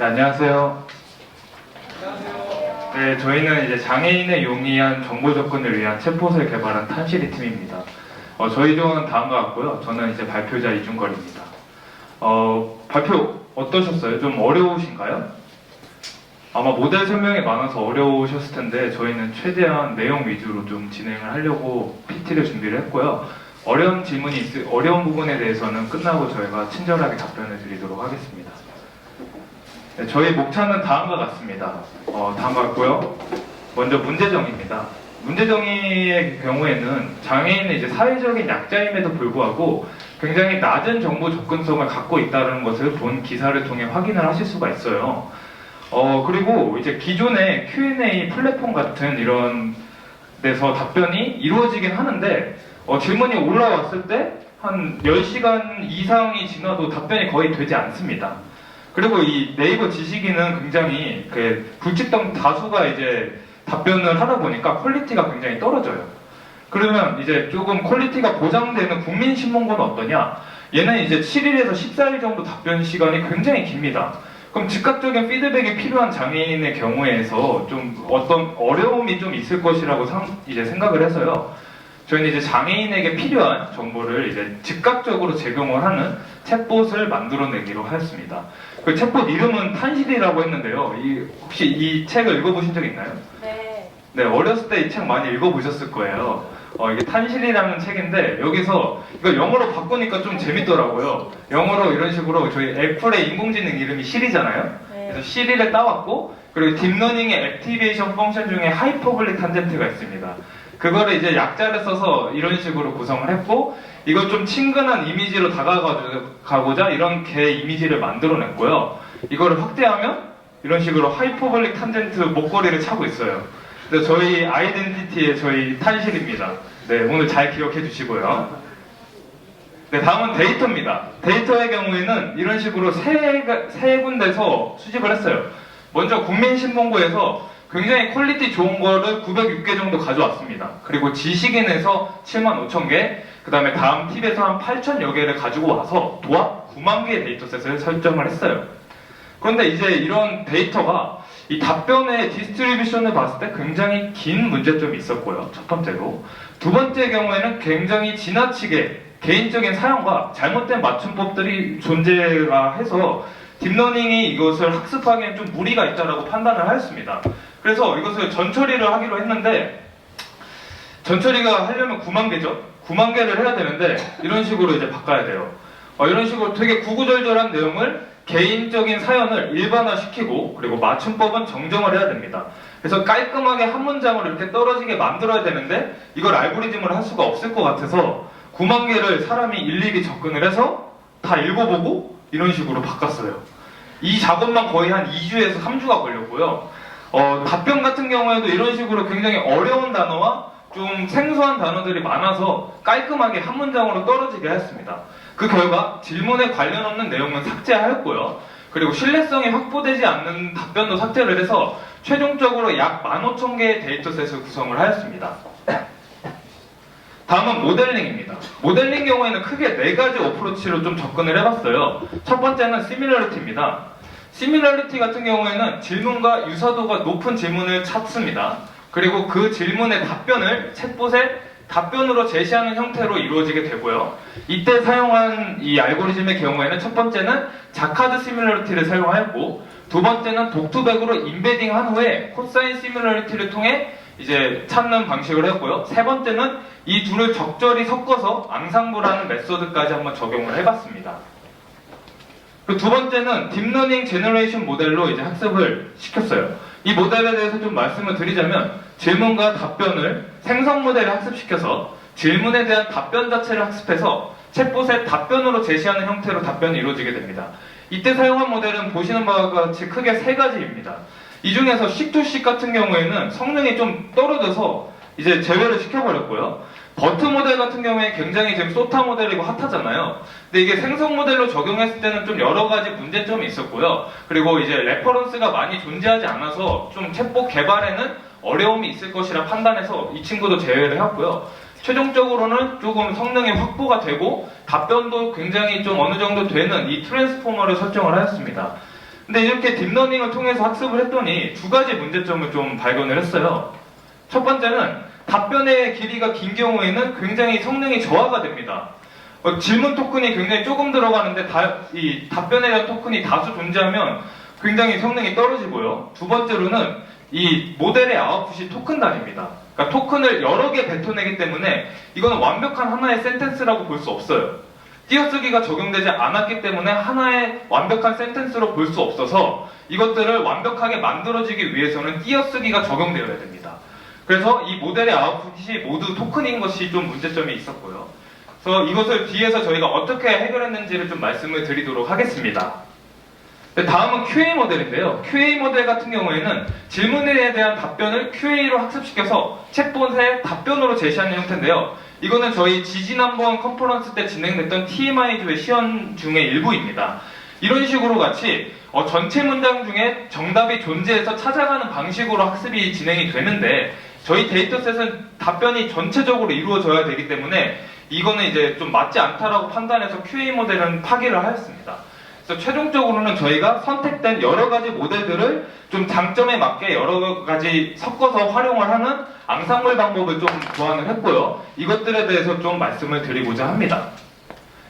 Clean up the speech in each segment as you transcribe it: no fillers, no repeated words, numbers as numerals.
네, 안녕하세요. 네, 저희는 이제 장애인의 용이한 정보 접근을 위한 챗봇을 개발한 탄시리 팀입니다. 저희 조언은 다음과 같고요. 저는 이제 발표자 이준걸입니다. 발표 어떠셨어요? 좀 어려우신가요? 아마 모델 설명이 많아서 어려우셨을 텐데 저희는 최대한 내용 위주로 좀 진행을 하려고 PT를 준비를 했고요. 어려운 부분에 대해서는 끝나고 저희가 친절하게 답변을 드리도록 하겠습니다. 네, 저희 목차는 다음과 같습니다. 다음과 같고요. 먼저 문제정의입니다. 문제정의의 경우에는 장애인은 이제 사회적인 약자임에도 불구하고 굉장히 낮은 정보 접근성을 갖고 있다는 것을 본 기사를 통해 확인을 하실 수가 있어요. 그리고 이제 기존의 Q&A 플랫폼 같은 이런 데서 답변이 이루어지긴 하는데 질문이 올라왔을 때 한 10시간 이상이 지나도 답변이 거의 되지 않습니다. 그리고 이 네이버 지식인은 굉장히 불특정 다수가 이제 답변을 하다 보니까 퀄리티가 굉장히 떨어져요. 그러면 이제 조금 퀄리티가 보장되는 국민신문고는 어떠냐? 얘는 이제 7일에서 14일 정도 답변 시간이 굉장히 깁니다. 그럼 즉각적인 피드백이 필요한 장애인의 경우에서 좀 어떤 어려움이 좀 있을 것이라고 이제 생각을 해서요. 저희는 이제 장애인에게 필요한 정보를 이제 즉각적으로 제공을 하는 챗봇을 만들어내기로 하였습니다. 그 챗봇 이름은 탄시리라고 했는데요. 혹시 이 책을 읽어보신 적 있나요? 네. 네, 어렸을 때 이 책 많이 읽어보셨을 거예요. 이게 탄시리라는 책인데 여기서 이거 영어로 바꾸니까 좀 재밌더라고요. 영어로 이런 식으로 저희 애플의 인공지능 이름이 시리잖아요. 네. 그래서 시리를 따왔고 그리고 딥러닝의 액티베이션 펑션 중에 하이퍼블릭 탄젠트가 있습니다. 그거를 이제 약자를 써서 이런 식으로 구성을 했고 이걸 좀 친근한 이미지로 다가가고자 이런 개 이미지를 만들어냈고요. 이거를 확대하면 이런 식으로 하이퍼블릭 탄젠트 목걸이를 차고 있어요. 그래서 저희 아이덴티티의 저희 탄실입니다. 네, 오늘 잘 기억해 주시고요. 네, 다음은 데이터입니다. 데이터의 경우에는 이런 식으로 세 군데서 수집을 했어요. 먼저 국민신문고에서 굉장히 퀄리티 좋은 거를 906개 정도 가져왔습니다. 그리고 지식인에서 75,000개, 그 다음에 다음 팁에서 한 8,000여 개를 가지고 와서 도합 9만 개의 데이터셋을 설정을 했어요. 그런데 이제 이런 데이터가 이 답변의 디스트리뷰션을 봤을 때 굉장히 긴 문제점이 있었고요. 첫 번째로. 두 번째 경우에는 굉장히 지나치게 개인적인 사용과 잘못된 맞춤법들이 존재가 해서 딥러닝이 이것을 학습하기엔 좀 무리가 있다라고 판단을 하였습니다. 그래서 이것을 전처리를 하기로 했는데 전처리가 하려면 9만 개죠? 9만 개를 해야 되는데 이런 식으로 이제 바꿔야 돼요. 이런 식으로 되게 구구절절한 내용을 개인적인 사연을 일반화시키고 그리고 맞춤법은 정정을 해야 됩니다. 그래서 깔끔하게 한 문장을 이렇게 떨어지게 만들어야 되는데 이걸 알고리즘을 할 수가 없을 것 같아서 9만 개를 사람이 일일이 접근을 해서 다 읽어보고 이런 식으로 바꿨어요. 이 작업만 거의 한 2주에서 3주가 걸렸고요. 답변 같은 경우에도 이런 식으로 굉장히 어려운 단어와 좀 생소한 단어들이 많아서 깔끔하게 한 문장으로 떨어지게 했습니다. 그 결과 질문에 관련 없는 내용은 삭제하였고요. 그리고 신뢰성이 확보되지 않는 답변도 삭제를 해서 최종적으로 약 15,000개의 데이터셋을 구성을 하였습니다. 다음은 모델링입니다. 모델링 경우에는 크게 4가지 어프로치로 좀 접근을 해봤어요. 첫 번째는 시밀러리티입니다. 시밀러리티 같은 경우에는 질문과 유사도가 높은 질문을 찾습니다. 그리고 그 질문의 답변을 챗봇에 답변으로 제시하는 형태로 이루어지게 되고요. 이때 사용한 이 알고리즘의 경우에는 첫 번째는 자카드 시밀러리티를 사용하였고 두 번째는 독투백으로 인베딩 한 후에 코사인 시밀러리티를 통해 이제 찾는 방식을 했고요. 세 번째는 이 둘을 적절히 섞어서 앙상블하는 메소드까지 한번 적용을 해봤습니다. 그 두 번째는 딥러닝 제너레이션 모델로 이제 학습을 시켰어요. 이 모델에 대해서 좀 말씀을 드리자면 질문과 답변을 생성 모델에 학습시켜서 질문에 대한 답변 자체를 학습해서 챗봇의 답변으로 제시하는 형태로 답변이 이루어지게 됩니다. 이때 사용한 모델은 보시는 바와 같이 크게 3가지입니다. 이 중에서 C2C 같은 경우에는 성능이 좀 떨어져서 이제 제외를 시켜버렸고요. 버트 모델 같은 경우에 굉장히 지금 소타 모델이고 핫하잖아요. 근데 이게 생성 모델로 적용했을 때는 좀 여러 가지 문제점이 있었고요. 그리고 이제 레퍼런스가 많이 존재하지 않아서 좀 챗봇 개발에는 어려움이 있을 것이라 판단해서 이 친구도 제외를 했고요. 최종적으로는 조금 성능이 확보가 되고 답변도 굉장히 좀 어느 정도 되는 이 트랜스포머를 설정을 하였습니다. 근데 이렇게 딥러닝을 통해서 학습을 했더니 두 가지 문제점을 좀 발견을 했어요. 첫 번째는 답변의 길이가 긴 경우에는 굉장히 성능이 저하가 됩니다. 질문 토큰이 굉장히 조금 들어가는데 이 답변에 대한 토큰이 다수 존재하면 굉장히 성능이 떨어지고요. 두 번째로는 이 모델의 아웃풋이 토큰 단위입니다. 그러니까 토큰을 여러 개 뱉어내기 때문에 이거는 완벽한 하나의 센텐스라고 볼 수 없어요. 띄어쓰기가 적용되지 않았기 때문에 하나의 완벽한 센텐스로 볼 수 없어서 이것들을 완벽하게 만들어지기 위해서는 띄어쓰기가 적용되어야 됩니다. 그래서 이 모델의 아웃풋이 모두 토큰인 것이 좀 문제점이 있었고요. 그래서 이것을 뒤에서 저희가 어떻게 해결했는지를 좀 말씀을 드리도록 하겠습니다. 다음은 QA 모델인데요. QA 모델 같은 경우에는 질문에 대한 답변을 QA로 학습시켜서 챗봇의 답변으로 제시하는 형태인데요. 이거는 저희 지지난번 컨퍼런스 때 진행됐던 TMI조의 시연 중의 일부입니다. 이런 식으로 같이 전체 문장 중에 정답이 존재해서 찾아가는 방식으로 학습이 진행이 되는데 저희 데이터셋은 답변이 전체적으로 이루어져야 되기 때문에 이거는 이제 좀 맞지 않다라고 판단해서 QA 모델은 파기를 하였습니다. 그래서 최종적으로는 저희가 선택된 여러 가지 모델들을 좀 장점에 맞게 여러 가지 섞어서 활용을 하는 앙상블 방법을 좀 고안을 했고요. 이것들에 대해서 좀 말씀을 드리고자 합니다.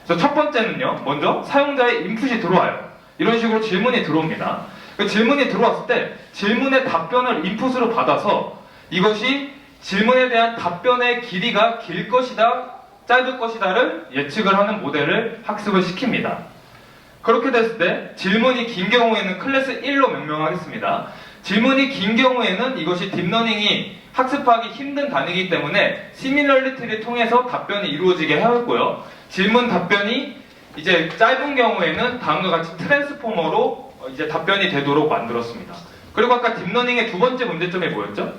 그래서 첫 번째는요, 먼저 사용자의 인풋이 들어와요. 이런 식으로 질문이 들어옵니다. 그 질문이 들어왔을 때 질문의 답변을 인풋으로 받아서 이것이 질문에 대한 답변의 길이가 길 것이다, 짧을 것이다를 예측을 하는 모델을 학습을 시킵니다. 그렇게 됐을 때 질문이 긴 경우에는 클래스 1로 명명하겠습니다. 질문이 긴 경우에는 이것이 딥러닝이 학습하기 힘든 단위이기 때문에 시밀러리티를 통해서 답변이 이루어지게 하였고요. 질문 답변이 이제 짧은 경우에는 다음과 같이 트랜스포머로 이제 답변이 되도록 만들었습니다. 그리고 아까 딥러닝의 두 번째 문제점이 뭐였죠?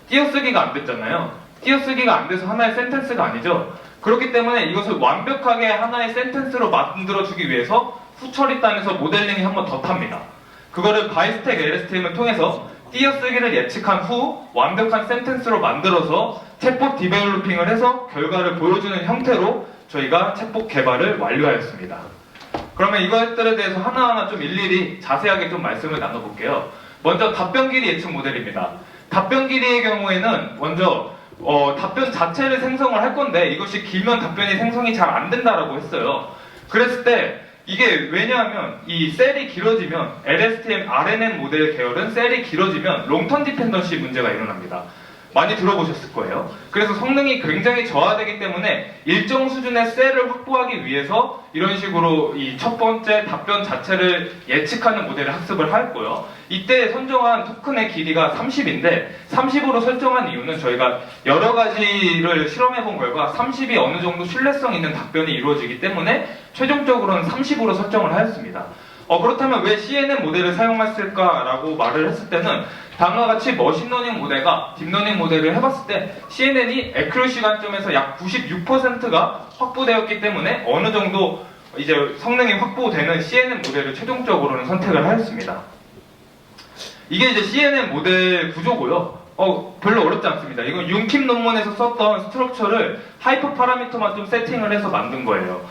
띄어쓰기가 안 됐잖아요. 띄어쓰기가 안 돼서 하나의 센텐스가 아니죠. 그렇기 때문에 이것을 완벽하게 하나의 센텐스로 만들어주기 위해서 후처리단에서 모델링이 한 번 더 탑니다. 그거를 바이스택 LSTM을 통해서 띄어쓰기를 예측한 후 완벽한 센텐스로 만들어서 챗봇 디벨로핑을 해서 결과를 보여주는 형태로 저희가 챗봇 개발을 완료하였습니다. 그러면 이것들에 대해서 하나하나 좀 일일이 자세하게 좀 말씀을 나눠볼게요. 먼저 답변 길이 예측 모델입니다. 답변 길이의 경우에는 먼저 답변 자체를 생성을 할 건데 이것이 길면 답변이 생성이 잘 안 된다라고 했어요. 그랬을 때 이게 왜냐하면 이 셀이 길어지면 LSTM, RNN 모델 계열은 셀이 길어지면 롱텀 디펜던시 문제가 일어납니다. 많이 들어보셨을 거예요. 그래서 성능이 굉장히 저하되기 때문에 일정 수준의 셀을 확보하기 위해서 이런 식으로 이 첫 번째 답변 자체를 예측하는 모델을 학습을 하였고요. 이때 선정한 토큰의 길이가 30인데 30으로 설정한 이유는 저희가 여러 가지를 실험해본 결과 30이 어느 정도 신뢰성 있는 답변이 이루어지기 때문에 최종적으로는 30으로 설정을 하였습니다. 그렇다면 왜 CNN 모델을 사용했을까라고 말을 했을 때는 다음과 같이 머신러닝 모델과 딥러닝 모델을 해봤을 때 CNN이 애큐러시 관점에서 약 96%가 확보되었기 때문에 어느 정도 이제 성능이 확보되는 CNN 모델을 최종적으로는 선택을 하였습니다. 이게 이제 CNN 모델 구조고요. 별로 어렵지 않습니다. 이건 윤킴 논문에서 썼던 스트럭처를 하이퍼 파라미터만 좀 세팅을 해서 만든 거예요.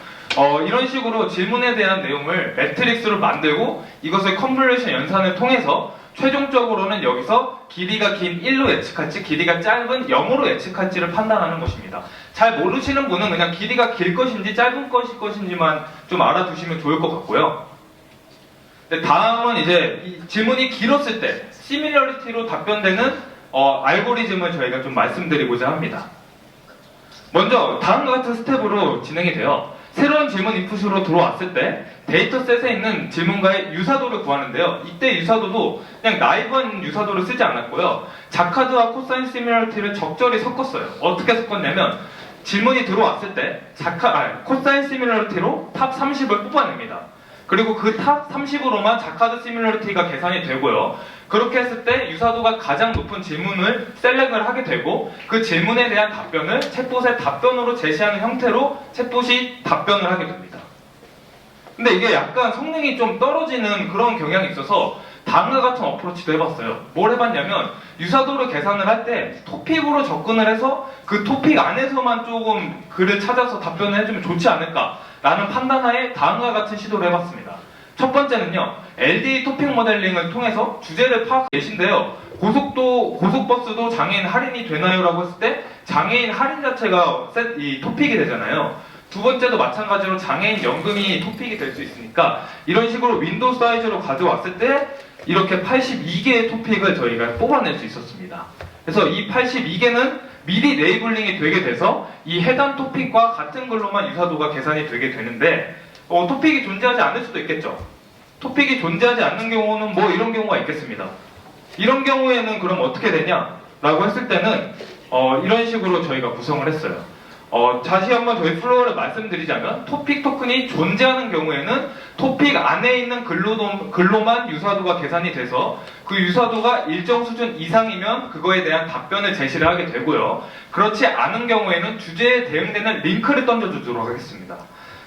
이런 식으로 질문에 대한 내용을 매트릭스로 만들고 이것을 컨볼루션 연산을 통해서 최종적으로는 여기서 길이가 긴 1로 예측할지 길이가 짧은 0으로 예측할지를 판단하는 것입니다. 잘 모르시는 분은 그냥 길이가 길 것인지 짧은 것인지만 좀 알아두시면 좋을 것 같고요. 다음은 이제 이 질문이 길었을 때 시밀러리티로 답변되는 알고리즘을 저희가 좀 말씀드리고자 합니다. 먼저 다음과 같은 스텝으로 진행이 돼요. 새로운 질문 인풋으로 들어왔을 때 데이터셋에 있는 질문과의 유사도를 구하는데요. 이때 유사도도 그냥 나이브한 유사도를 쓰지 않았고요. 자카드와 코사인 시밀러리티를 적절히 섞었어요. 어떻게 섞었냐면 질문이 들어왔을 때 코사인 시밀러리티로 탑 30을 뽑아냅니다. 그리고 그 탑 30으로만 자카드 시밀러리티가 계산이 되고요. 그렇게 했을 때 유사도가 가장 높은 질문을 셀렉을 하게 되고 그 질문에 대한 답변을 챗봇의 답변으로 제시하는 형태로 챗봇이 답변을 하게 됩니다. 근데 이게 약간 성능이 좀 떨어지는 그런 경향이 있어서 다음과 같은 어프로치도 해봤어요. 뭘 해봤냐면 유사도를 계산을 할 때 토픽으로 접근을 해서 그 토픽 안에서만 조금 글을 찾아서 답변을 해주면 좋지 않을까 라는 판단하에 다음과 같은 시도를 해봤습니다. 첫 번째는요, LD 토픽 모델링을 통해서 주제를 파악하고 계신데요. 고속버스도 장애인 할인이 되나요? 라고 했을 때 장애인 할인 자체가 이 토픽이 되잖아요. 두 번째도 마찬가지로 장애인 연금이 토픽이 될 수 있으니까 이런 식으로 윈도우 사이즈로 가져왔을 때 이렇게 82개의 토픽을 저희가 뽑아낼 수 있었습니다. 그래서 이 82개는 미리 레이블링이 되게 돼서 이 해당 토픽과 같은 글로만 유사도가 계산이 되게 되는데 토픽이 존재하지 않을 수도 있겠죠. 토픽이 존재하지 않는 경우는 뭐 이런 경우가 있겠습니다. 이런 경우에는 그럼 어떻게 되냐? 라고 했을 때는 이런 식으로 저희가 구성을 했어요. 다시 한번 저희 플로우를 말씀드리자면 토픽 토큰이 존재하는 경우에는 토픽 안에 있는 글로만 유사도가 계산이 돼서 그 유사도가 일정 수준 이상이면 그거에 대한 답변을 제시를 하게 되고요. 그렇지 않은 경우에는 주제에 대응되는 링크를 던져주도록 하겠습니다.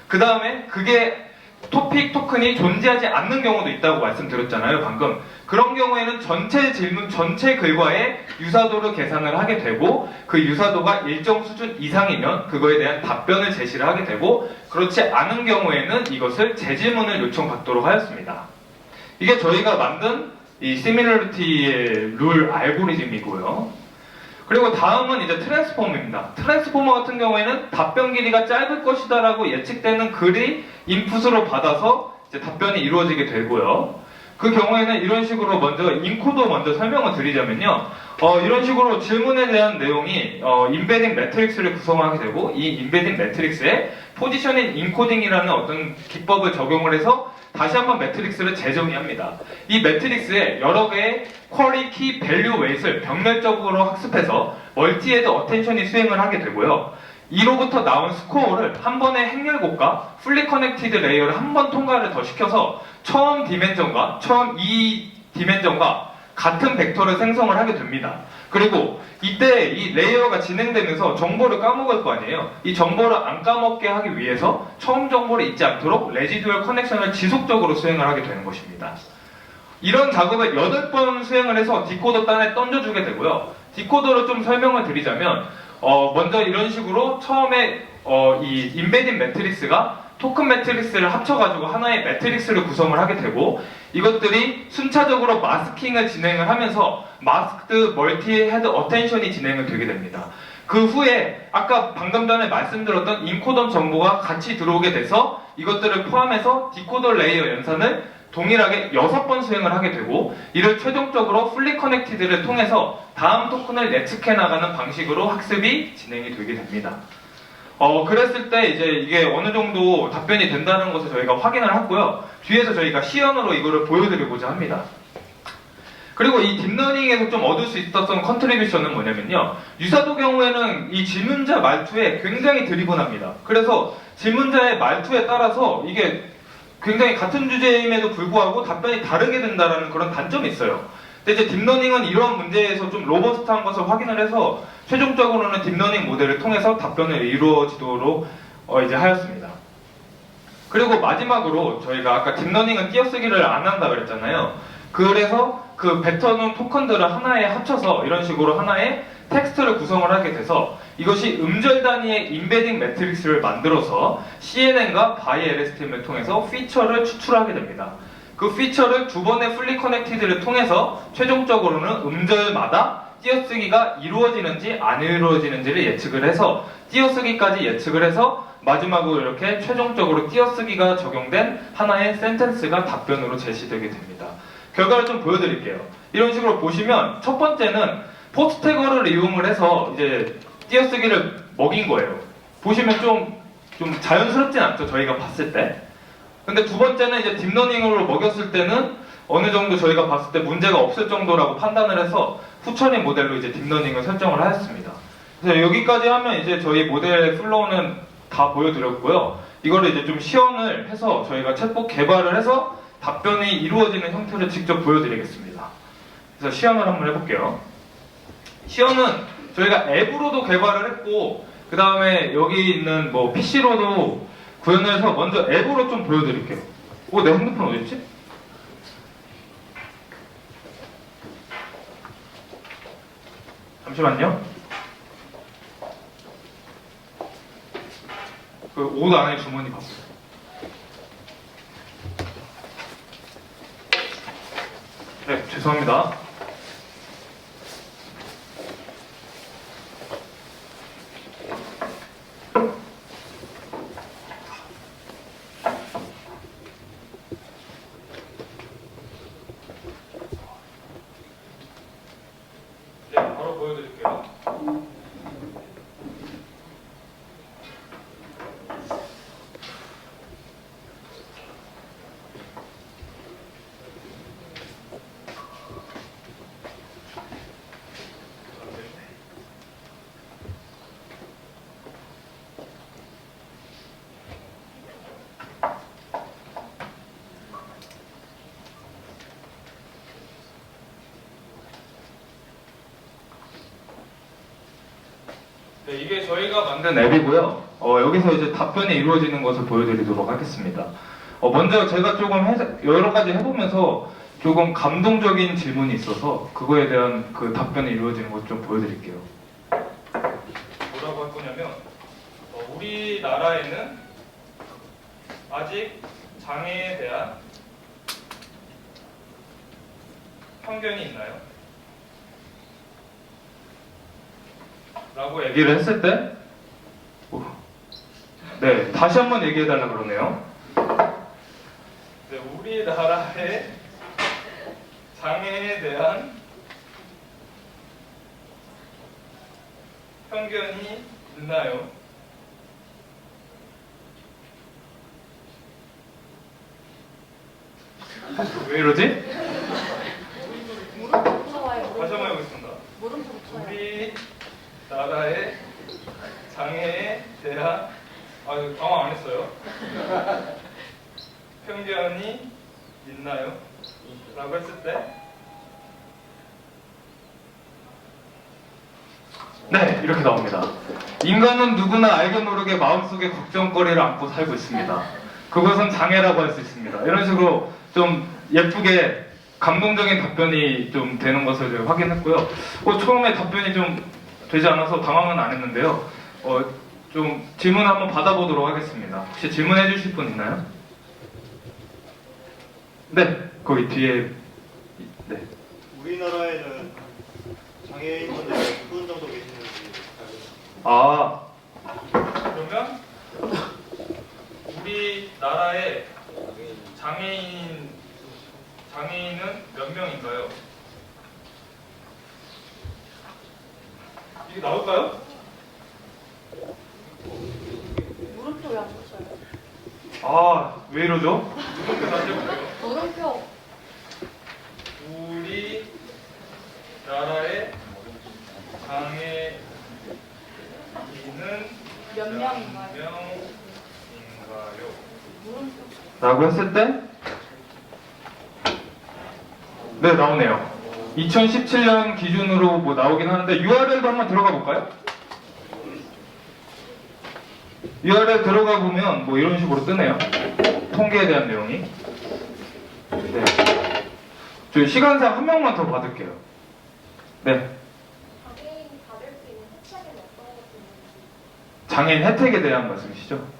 그 다음에 그게 토픽 토큰이 존재하지 않는 경우도 있다고 말씀드렸잖아요, 방금. 그런 경우에는 전체 질문, 전체 글과의 유사도를 계산을 하게 되고 그 유사도가 일정 수준 이상이면 그거에 대한 답변을 제시를 하게 되고 그렇지 않은 경우에는 이것을 재질문을 요청받도록 하였습니다. 이게 저희가 만든 이 시밀러리티의 룰 알고리즘이고요. 그리고 다음은 이제 트랜스포머입니다. 트랜스포머 같은 경우에는 답변 길이가 짧을 것이다 라고 예측되는 글이 인풋으로 받아서 이제 답변이 이루어지게 되고요. 그 경우에는 이런 식으로 먼저 인코더 먼저 설명을 드리자면요. 이런 식으로 질문에 대한 내용이 인베딩 매트릭스를 구성하게 되고 이 인베딩 매트릭스에 포지셔닝 인코딩이라는 어떤 기법을 적용을 해서 다시 한번 매트릭스를 재정의합니다. 이 매트릭스에 여러 개의 쿼리, 키, 밸류, 웨이트를 병렬적으로 학습해서 멀티 헤드 어텐션이 수행을 하게 되고요. 이로부터 나온 스코어를 한 번의 행렬곡과 풀리 커넥티드 레이어를 한 번 통과를 더 시켜서 처음 디멘전과 처음 이 디멘전과 같은 벡터를 생성을 하게 됩니다. 그리고 이때 이 레이어가 진행되면서 정보를 까먹을 거 아니에요. 이 정보를 안 까먹게 하기 위해서 처음 정보를 잊지 않도록 레지듀얼 커넥션을 지속적으로 수행을 하게 되는 것입니다. 이런 작업을 8번 수행을 해서 디코더 단에 던져주게 되고요. 디코더로 좀 설명을 드리자면 먼저 이런 식으로 처음에 이 인베딩 매트릭스가 토큰 매트릭스를 합쳐가지고 하나의 매트릭스를 구성을 하게 되고 이것들이 순차적으로 마스킹을 진행을 하면서 마스크드 멀티 헤드 어텐션이 진행을 되게 됩니다. 그 후에 아까 방금 전에 말씀드렸던 인코더 정보가 같이 들어오게 돼서 이것들을 포함해서 디코더 레이어 연산을 동일하게 6번 수행을 하게 되고 이를 최종적으로 풀리 커넥티드를 통해서 다음 토큰을 예측해 나가는 방식으로 학습이 진행이 되게 됩니다. 그랬을 때 이제 이게 어느 정도 답변이 된다는 것을 저희가 확인을 했고요. 뒤에서 저희가 시연으로 이거를 보여드리고자 합니다. 그리고 이 딥러닝에서 좀 얻을 수 있었던 컨트리뷰션은 뭐냐면요. 유사도 경우에는 이 질문자 말투에 굉장히 드리븐합니다. 그래서 질문자의 말투에 따라서 이게 굉장히 같은 주제임에도 불구하고 답변이 다르게 된다는 그런 단점이 있어요. 근데 이제 딥러닝은 이러한 문제에서 좀 로버스트한 것을 확인을 해서 최종적으로는 딥러닝 모델을 통해서 답변을 이루어지도록 이제 하였습니다. 그리고 마지막으로 저희가 아까 딥러닝은 띄어쓰기를 안 한다 그랬잖아요. 그래서 그 뱉어놓은 토큰들을 하나에 합쳐서 이런 식으로 하나의 텍스트를 구성을 하게 돼서 이것이 음절 단위의 인베딩 매트릭스를 만들어서 CNN과 ByLSTM을 통해서 피처를 추출하게 됩니다. 그 피처를 2번의 풀리 커넥티드를 통해서 최종적으로는 음절마다 띄어쓰기가 이루어지는지 안 이루어지는지를 예측을 해서 띄어쓰기까지 예측을 해서 마지막으로 이렇게 최종적으로 띄어쓰기가 적용된 하나의 센텐스가 답변으로 제시되게 됩니다. 결과를 좀 보여드릴게요. 이런 식으로 보시면 첫 번째는 포스트 태거를 이용을 해서 이제 띄어쓰기를 먹인 거예요. 보시면 좀 자연스럽진 않죠, 저희가 봤을 때. 근데 두 번째는 이제 딥러닝으로 먹였을 때는 어느 정도 저희가 봤을 때 문제가 없을 정도라고 판단을 해서 후처리 모델로 이제 딥러닝을 설정을 하였습니다. 그래서 여기까지 하면 이제 저희 모델 플로우는 다 보여드렸고요. 이거를 이제 좀 시연을 해서 저희가 챗봇 개발을 해서 답변이 이루어지는 형태를 직접 보여드리겠습니다. 그래서 시연을 한번 해볼게요. 시연은 저희가 앱으로도 개발을 했고 그 다음에 여기 있는 뭐 PC로도 구현을 해서 먼저 앱으로 좀 보여드릴게요. 내 핸드폰 어딨지? 잠시만요. 그 옷 안에 주머니 봤어요. 죄송합니다. 네, 바로 보여드릴게요. 네, 이게 저희가 만든 앱이고요. 여기서 이제 답변이 이루어지는 것을 보여드리도록 하겠습니다. 먼저 제가 조금 여러 가지 해보면서 조금 감동적인 질문이 있어서 그거에 대한 그 답변이 이루어지는 것 좀 보여드릴게요. 뭐라고 할 거냐면, 우리나라에는 아직 장애에 대한 편견이 있나요? 라고 얘기를 했을 때, 네, 다시 한번 얘기해달라 그러네요. 네, 우리나라의 장애에 대한 편견이 있나요? 왜 이러지? 다시 한번 해보겠습니다. 우리나라의 장애에 대한 당황 안 했어요. 편견이 있나요? 라고 했을 때 네, 이렇게 나옵니다. 인간은 누구나 알게 모르게 마음속에 걱정거리를 안고 살고 있습니다. 그것은 장애라고 할 수 있습니다. 이런 식으로 좀 예쁘게 감동적인 답변이 좀 되는 것을 제가 확인했고요. 처음에 답변이 좀 되지 않아서 당황은 안 했는데요. 좀 질문 한번 받아보도록 하겠습니다. 혹시 질문해 주실 분 있나요? 네, 거기 뒤에. 네. 우리나라에는 장애인분들 몇 분 정도 계시는지 그러면 우리나라에 장애인은 몇 명인가요? 이게 나올까요? 물음표 왜 안 붙여요? 왜 이러죠? 물음표 다시 해볼게요. 물음표 우리나라의 장애인은 몇 명인가요? 물음표 라고 했을 때 네, 나오네요. 2017년 기준으로 뭐 나오긴 하는데 URL도 한번 들어가 볼까요? URL 들어가 보면 뭐 이런 식으로 뜨네요. 통계에 대한 내용이. 네. 저희 시간상 한 명만 더 받을게요. 네. 장애인이 받을 수 있는 혜택은 어떤 것이 있는지 장애인 혜택에 대한 말씀이시죠?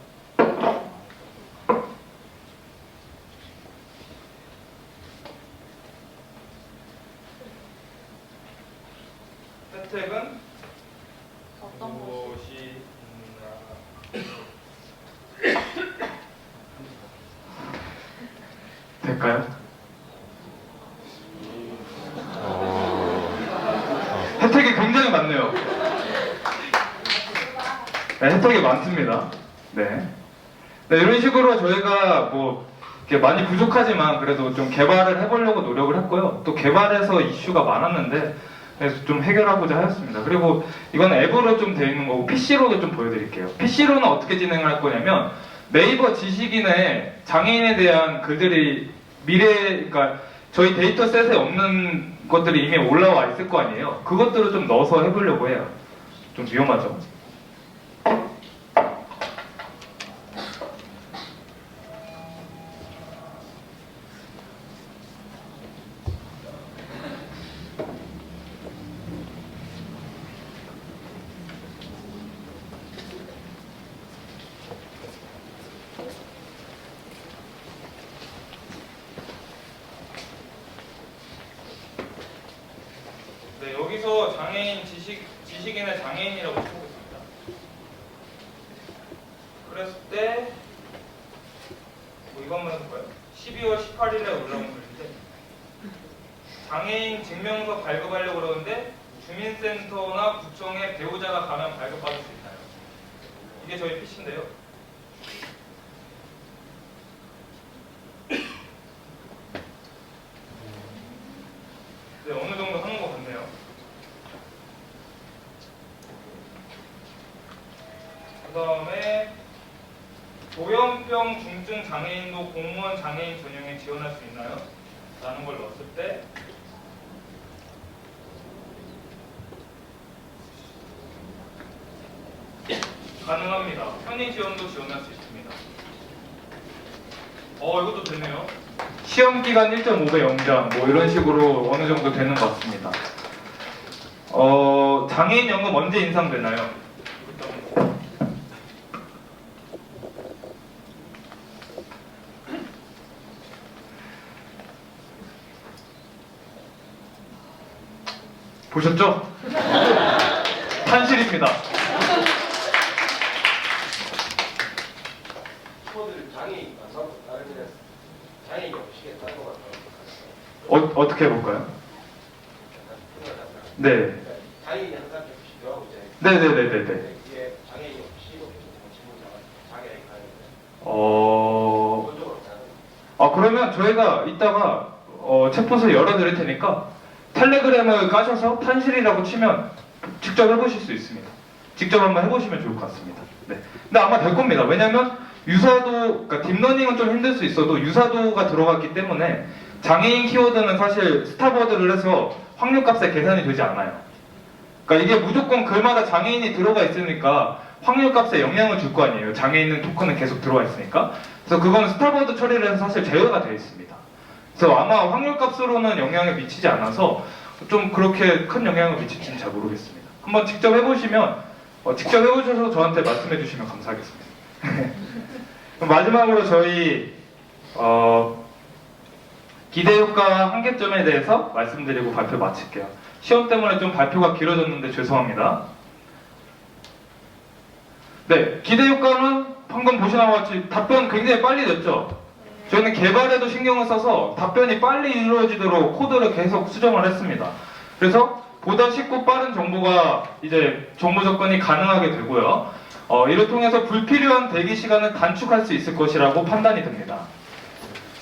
혜택은 어떤 것이 무엇이 될까요? 혜택이 굉장히 많네요. 네, 혜택이 많습니다. 네. 네, 이런 식으로 저희가 뭐 이렇게 많이 부족하지만 그래도 좀 개발을 해보려고 노력을 했고요. 또 개발해서 이슈가 많았는데 그래서 좀 해결하고자 하였습니다. 그리고 이건 앱으로 좀 되어 있는 거고 PC로도 좀 보여드릴게요. PC로는 어떻게 진행을 할 거냐면 네이버 지식인에 장애인에 대한 글들이 그러니까 저희 데이터셋에 없는 것들이 이미 올라와 있을 거 아니에요. 그것들을 좀 넣어서 해보려고 해요. 좀 위험하죠. 장애인 지식인의 장애인이라고 쳐보겠습니다. 그랬을 때 뭐 이거 한번 해볼까요? 12월 18일에 올라온 글인데 장애인 증명서 발급하려고 그러는데 주민센터나 구청에 배우자가 가면 발급받을 수 있나요? 이게 저희 PC인데요. 네, 어느 정도 하는 것 같네요. 그 다음에 조현병 중증 장애인도 공무원 장애인 전용에 지원할 수 있나요? 라는 걸 넣었을 때 가능합니다. 편의 지원도 지원할 수 있습니다. 이것도 되네요. 시험 기간 1.5배 0장 뭐 이런 식으로 어느 정도 되는 것 같습니다. 장애인 연금 언제 인상되나요? 보셨죠? 탄실입니다. 친구들 장애인 가서 다른 데서 장애인이 없이겠다는 것 같아요. 어떻게 해볼까요? 네. 장애인이 항상 좀 필요하고 이제 네네네네네. 이게 장애인이 없이 친구자가 장애인 가는데 기본적으로 그러면 저희가 이따가 챗봇을 열어드릴 테니까 텔레그램을 까셔서 탄실이라고 치면 직접 해보실 수 있습니다. 직접 한번 해보시면 좋을 것 같습니다. 네. 근데 아마 될 겁니다. 왜냐면 유사도, 그러니까 딥러닝은 좀 힘들 수 있어도 유사도가 들어갔기 때문에 장애인 키워드는 사실 스타버드를 해서 확률값에 계산이 되지 않아요. 그러니까 이게 무조건 글마다 장애인이 들어가 있으니까 확률값에 영향을 줄 거 아니에요. 장애인은 토큰은 계속 들어와 있으니까. 그래서 그거는 스타버드 처리를 해서 사실 제어가 되어 있습니다. 그래서 아마 확률값으로는 영향을 미치지 않아서 좀 그렇게 큰 영향을 미칠지는 잘 모르겠습니다. 한번 직접 해보시면 직접 해보셔서 저한테 말씀해 주시면 감사하겠습니다. 그럼 마지막으로 저희 기대효과 한계점에 대해서 말씀드리고 발표 마칠게요. 시험 때문에 좀 발표가 길어졌는데 죄송합니다. 네, 기대효과는 방금 보신 바와 같이 답변 굉장히 빨리 됐죠? 저희는 개발에도 신경을 써서 답변이 빨리 이루어지도록 코드를 계속 수정을 했습니다. 그래서 보다 쉽고 빠른 정보가 이제 정보 접근이 가능하게 되고요. 이를 통해서 불필요한 대기 시간을 단축할 수 있을 것이라고 판단이 됩니다.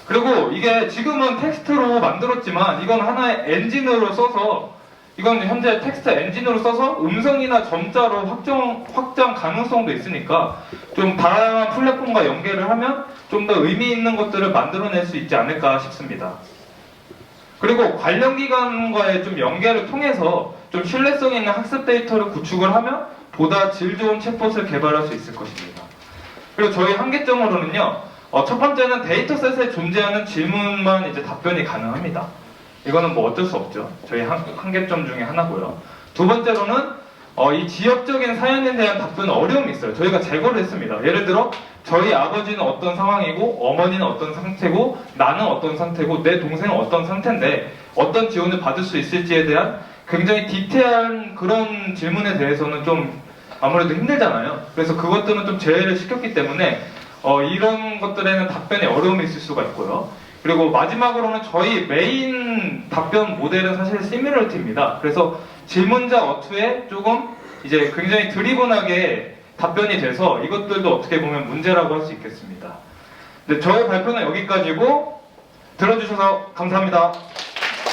그리고 이게 지금은 텍스트로 만들었지만 이건 하나의 엔진으로 써서 이건 현재 텍스트 엔진으로 써서 음성이나 점자로 확장 가능성도 있으니까 좀 다양한 플랫폼과 연계를 하면 좀 더 의미 있는 것들을 만들어낼 수 있지 않을까 싶습니다. 그리고 관련 기관과의 좀 연계를 통해서 좀 신뢰성 있는 학습 데이터를 구축을 하면 보다 질 좋은 챗봇을 개발할 수 있을 것입니다. 그리고 저희 한계점으로는요, 첫 번째는 데이터셋에 존재하는 질문만 이제 답변이 가능합니다. 이거는 뭐 어쩔 수 없죠. 저희 한계점 중에 하나고요. 두 번째로는 이 지역적인 사연에 대한 답변은 어려움이 있어요. 저희가 제거를 했습니다. 예를 들어 저희 아버지는 어떤 상황이고 어머니는 어떤 상태고 나는 어떤 상태고 내 동생은 어떤 상태인데 어떤 지원을 받을 수 있을지에 대한 굉장히 디테일한 그런 질문에 대해서는 좀 아무래도 힘들잖아요. 그래서 그것들은 좀 제외를 시켰기 때문에 이런 것들에는 답변에 어려움이 있을 수가 있고요. 그리고 마지막으로는 저희 메인 답변 모델은 사실 시뮬러티입니다. 그래서 질문자 어투에 조금 이제 굉장히 드리븐하게 답변이 돼서 이것들도 어떻게 보면 문제라고 할 수 있겠습니다. 네, 저의 발표는 여기까지고 들어주셔서 감사합니다.